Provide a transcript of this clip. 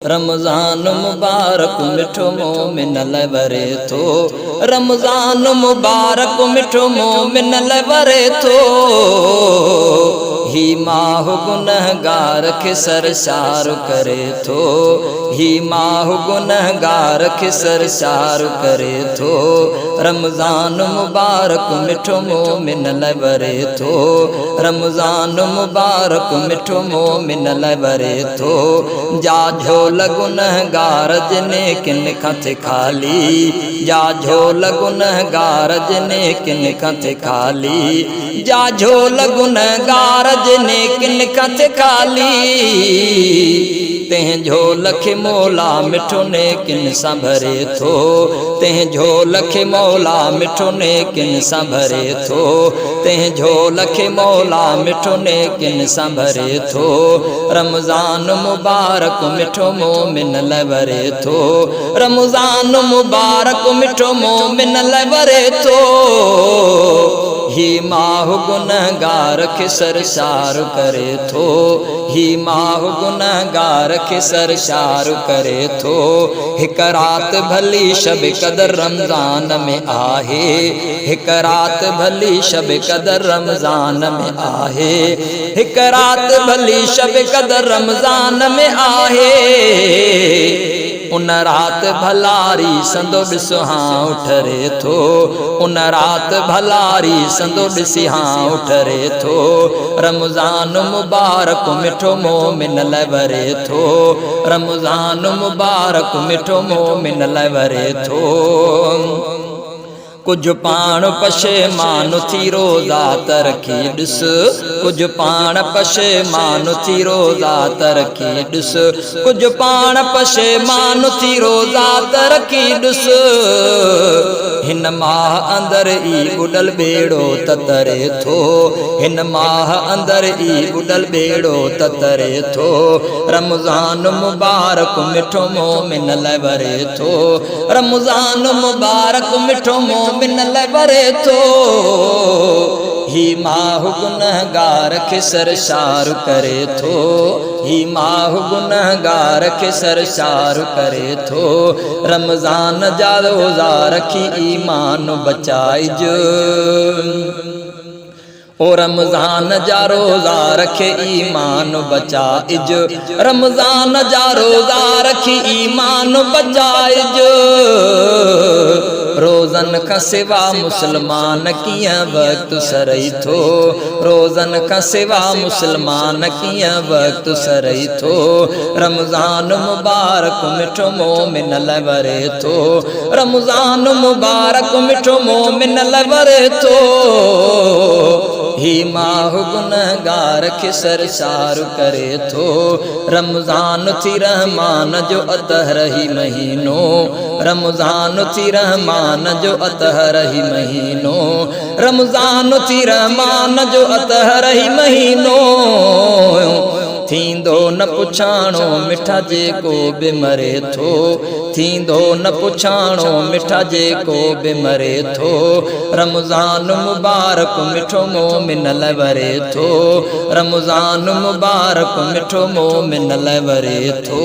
रमज़ान मुबारक मिठो मोमिन लाइ वरे थो। रमज़ान मुबारक मिठो मोमिन लाइ वरे थो। ही माह गुनहगार खे सरशार करे थो। ही माह गुनहगार खे सरशार करे थो। रमज़ान मुबारक मिठो मोमिन लाइ वरे थो। रमज़ान मुबारक मिठो मोमिन लाइ वरे थो। जा झोल गुनहगार जिने किन खां थे खाली। जा झोल गुनहगार जिने किन खां थे खाली। जा झोल गुनहगार जिने किन खां थे खाली। तंहिं झोल खे मौला मिठो ने किन सां भरे थो। तंहिं झोल खे मौला मिठो ने किन सां भरे थो। तंहिं झोल खे मौला मिठो ने किन सां भरे थो। रमज़ान मुबारक मिठो मोमिन लाइ वरे थो। रमज़ान मुबारक मिठो मोमिन लाइ वरे थो। ही माह गुनहगार खे सरशार करे थो। ही माह गुनहगार खे सरशार करे थो। हिक रात भली शब कदर रमज़ान में आहे। हिक रात भली शब कदर रमज़ान में आहे। हिक रात भली शब कदर रमज़ान में आहे। उन रात भलारी संदो ॾिसो हाँ उठरे थो। उन रात भलारी संदो ॾिसी हाँ उठरे थो। रमज़ान मुबारक मिठो मोमिन लाइ वरे थो। रमज़ान मुबारक मिठो मोमिन लाइ वरे थो। कुछ पाण पशेमान थी रोज़ा तरकी ॾिस। कुछ पाण पशेमान थी रोज़ा तरकी ॾिस। कुछ पाण पशेमान थी रोज़ा तरकी ॾिस। हिन माह अंदर ई बुडल बेड़ो ततरे थो। हिन माह अंदर ई बुडल बेड़ो ततरे थो। रमज़ान मुबारक मिठो मोमिन लाइ वरे थो। रमज़ान मुबारक मिठो मोमिन लाइ वरे थो। ही माह गुनहगार खे सरशार करे थो। ही माह गुनहगार खे सरशार करे थो। रमज़ान जा रोज़ा रखी ईमान बचाइजो। ओ रमज़ान जा रोज़ा रखे ईमान बचाइजो। रमज़ान जा रोज़ा रखी ईमान बचाइजो। रोज़न खां सिवा मुसलमान कीअं वक़्त सरई थो। रोज़न खां सिवा मुसलमान कीअं वक़्त सरई थो। रमज़ान मुबारक मिठो मोमिन लाइ वरे थो। रमज़ान मुबारक मिठो मोमिन लाइ वरे थो। ही माह गुनहगार खे सरशार करे थो। रमज़ान थी रहमान जो अतहर ही महीनो। रमज़ान थी रहमान जो अतहर ही महीनो। रमज़ान थी रहमान जो अतहर ही महीनो। थींदो न पुछाणो मिठा जेको बि मरे थो। थींदो न पुछाणो मिठा जेको बि मरे थो। रमज़ान मुबारक मिठो मोमिन लाइ वरे थो। रमज़ान मुबारक मिठो मोमिन लाइ वरे थो।